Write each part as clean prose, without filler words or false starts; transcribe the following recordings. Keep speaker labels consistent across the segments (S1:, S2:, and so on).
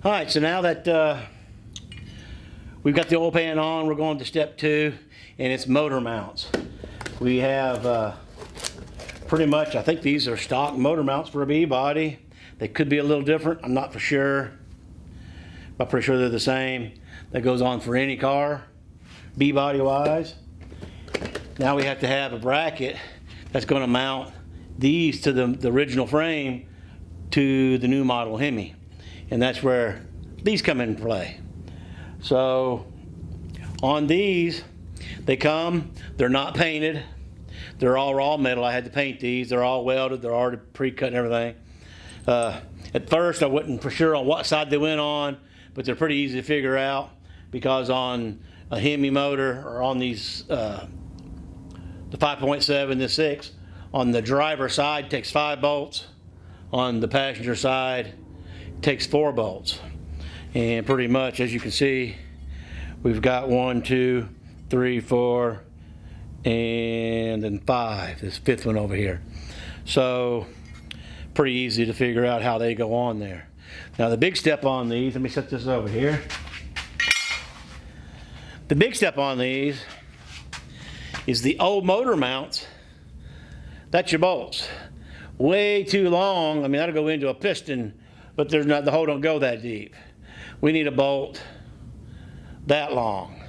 S1: All right, so now that we've got the oil pan on, we're going to step 2, and it's motor mounts. We have pretty much, I think these are stock motor mounts for a B-body. They could be a little different, I'm not for sure. I'm pretty sure they're the same. That goes on for any car, B-body wise. Now we have to have a bracket that's going to mount these to the original frame to the new model Hemi. And that's where these come into play. So on these, they're not painted. They're all raw metal. I had to paint these. They're all welded. They're already pre-cut and everything. At first, I wasn't for sure on what side they went on, but they're pretty easy to figure out because on a Hemi motor or on these, the 5.7, the 6, on the driver side takes 5 bolts. On the passenger side, it takes 4 bolts. And pretty much, as you can see, we've got 1, 2, 3, 4, and then 5, this 5th one over here. So pretty easy to figure out how they go on there. Now the big step on these, let me set this over here. The big step on these is the old motor mounts. That's your bolts. Way too long. I mean, that'll go into a piston, but there's not, the hole don't go that deep. We need a bolt that long.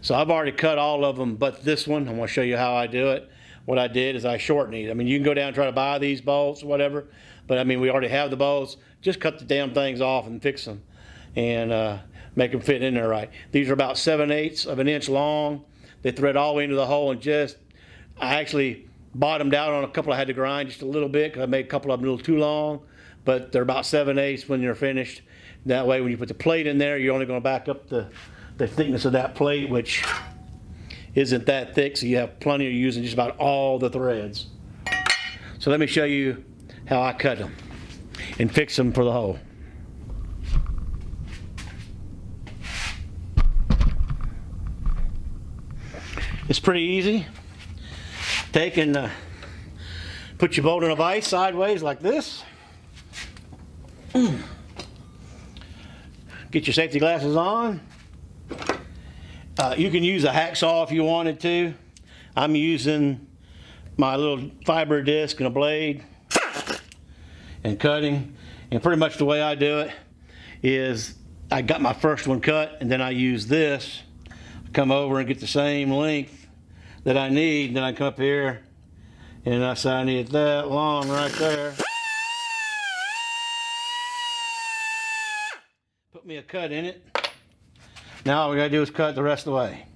S1: So I've already cut all of them but this one. I'm going to show you how I do it. What I did is I shortened these. I mean, you can go down and try to buy these bolts or whatever, but I mean, we already have the bolts. Just cut the damn things off and fix them and make them fit in there right. These are about 7/8 of an inch long. They thread all the way into the hole, and I actually bottomed out on a couple I had to grind just a little bit because I made a couple of them a little too long, but they're about 7/8 when you're finished. That way, when you put the plate in there, you're only going to back up the thickness of that plate, which isn't that thick, so you have plenty of using just about all the threads. So let me show you how I cut them and fix them for the hole. It's pretty easy. Take and put your bolt in a vise sideways like this. Get your safety glasses on. You can use a hacksaw if you wanted to. I'm using my little fiber disc and a blade and cutting. And pretty much the way I do it is I got my first one cut, and then I use this. Come over and get the same length that I need, and then I come up here and I say I need it that long right there. Put me a cut in it. Now all we gotta do is cut the rest of the way.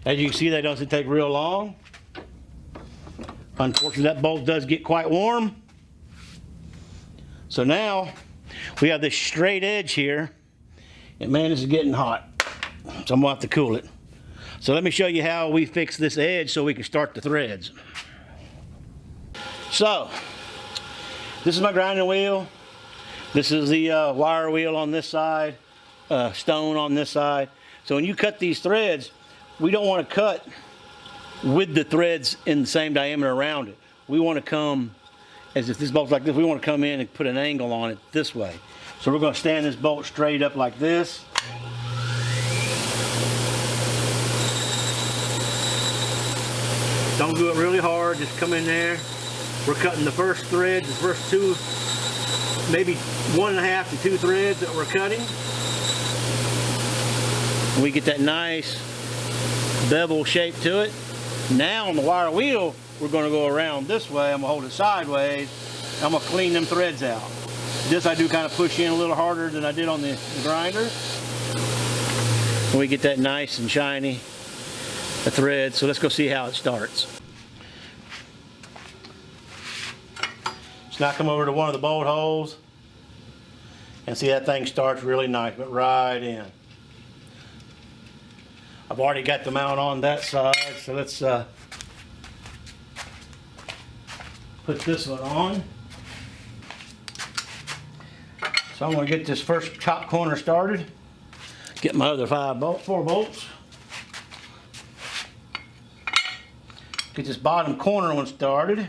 S1: As you can see, that doesn't take real long. Unfortunately, that bolt does get quite warm. So now we have this straight edge here, and man, this is getting hot. So I'm gonna have to cool it. So let me show you how we fix this edge so we can start the threads. So this is my grinding wheel. This is the wire wheel on this side, stone on this side. So when you cut these threads, we don't want to cut with the threads in the same diameter around it. We want to come, as if this bolt's like this, we want to come in and put an angle on it this way. So we're going to stand this bolt straight up like this. Don't do it really hard, just come in there. We're cutting the first threads, the first 2, maybe 1.5 to 2 threads that we're cutting. And we get that nice bevel shape to it. Now on the wire wheel, we're going to go around this way. I'm going to hold it sideways. I'm going to clean them threads out. This I do kind of push in a little harder than I did on the grinder. And we get that nice and shiny thread. So let's go see how it starts. So now come over to one of the bolt holes and see that thing starts really nice, but right in. I've already got the mount on that side, so let's put this one on. So I'm going to get this first top corner started. Get my other 4 bolts. Get this bottom corner one started.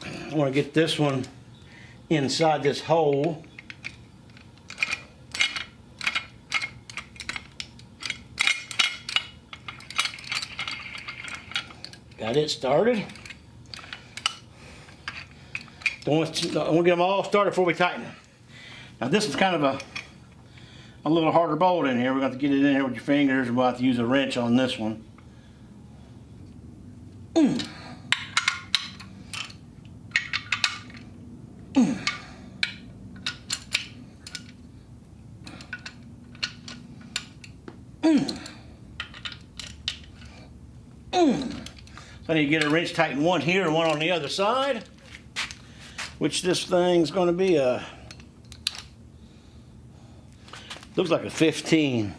S1: I want to get this one inside this hole. Got it started. I want to get them all started before we tighten them. Now this is kind of a little harder bolt in here. We're going to have to get it in here with your fingers, and we'll have to use a wrench on this one. So I need to get a wrench tighten one here and one on the other side, which this thing's going to be looks like a 15.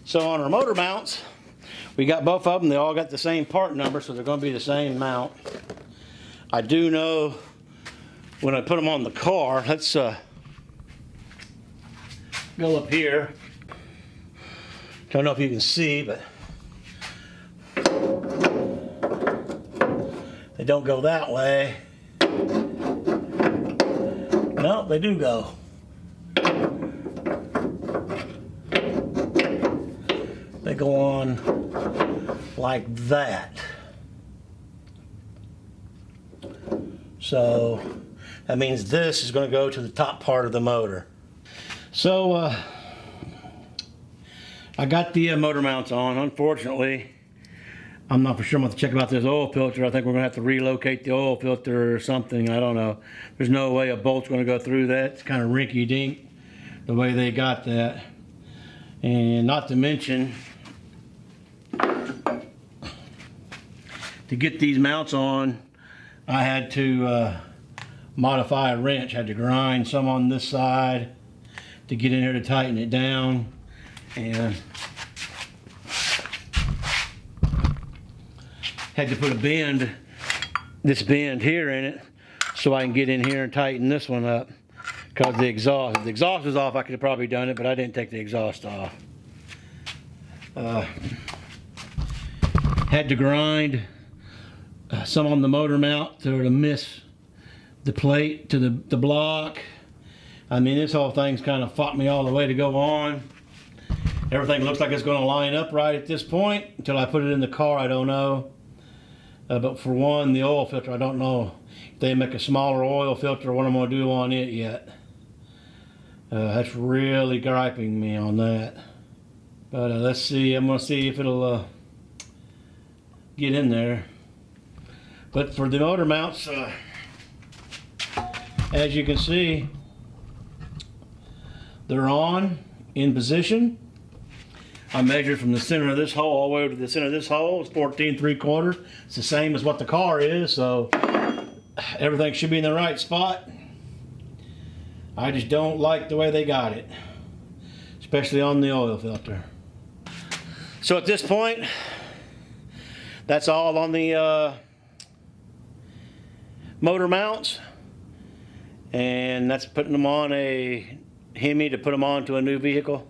S1: So on our motor mounts, we got both of them. They all got the same part number, so they're going to be the same mount. I do know when I put them on the car, let's go up here. Don't know if you can see, but they don't go that way. No, they do go. They go on like that. So that means this is going to go to the top part of the motor. So I got the motor mounts on. Unfortunately, I'm not for sure. I'm going to check about this oil filter. I think we're going to have to relocate the oil filter or something. I don't know. There's no way a bolt's going to go through that. It's kind of rinky-dink the way they got that. And not to mention, to get these mounts on, I had to modify a wrench. I had to grind some on this side to get in here to tighten it down. And had to put this bend here in it, so I can get in here and tighten this one up. Because the exhaust was off, I could have probably done it, but I didn't take the exhaust off. Had to grind some on the motor mount to miss the plate to the block. I mean, this whole thing's kind of fought me all the way to go on. Everything looks like it's going to line up right at this point. Until I put it in the car, I don't know. But for one, the oil filter, I don't know if they make a smaller oil filter or what I'm going to do on it yet. That's really griping me on that. But let's see. I'm going to see if it'll get in there. But for the motor mounts, as you can see, they're on, in position. I measured from the center of this hole all the way to the center of this hole. It's 14 3/4. It's the same as what the car is, so everything should be in the right spot. I just don't like the way they got it, especially on the oil filter. So at this point, that's all on the motor mounts, and that's putting them on a Hemi to put them onto a new vehicle.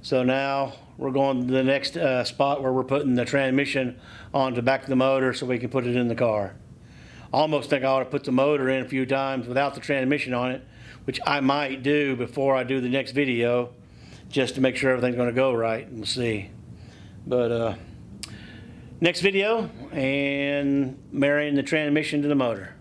S1: So now we're going to the next spot where we're putting the transmission onto the back of the motor so we can put it in the car. I almost think I ought to put the motor in a few times without the transmission on it, which I might do before I do the next video, just to make sure everything's going to go right, and we'll see. But next video, and marrying the transmission to the motor.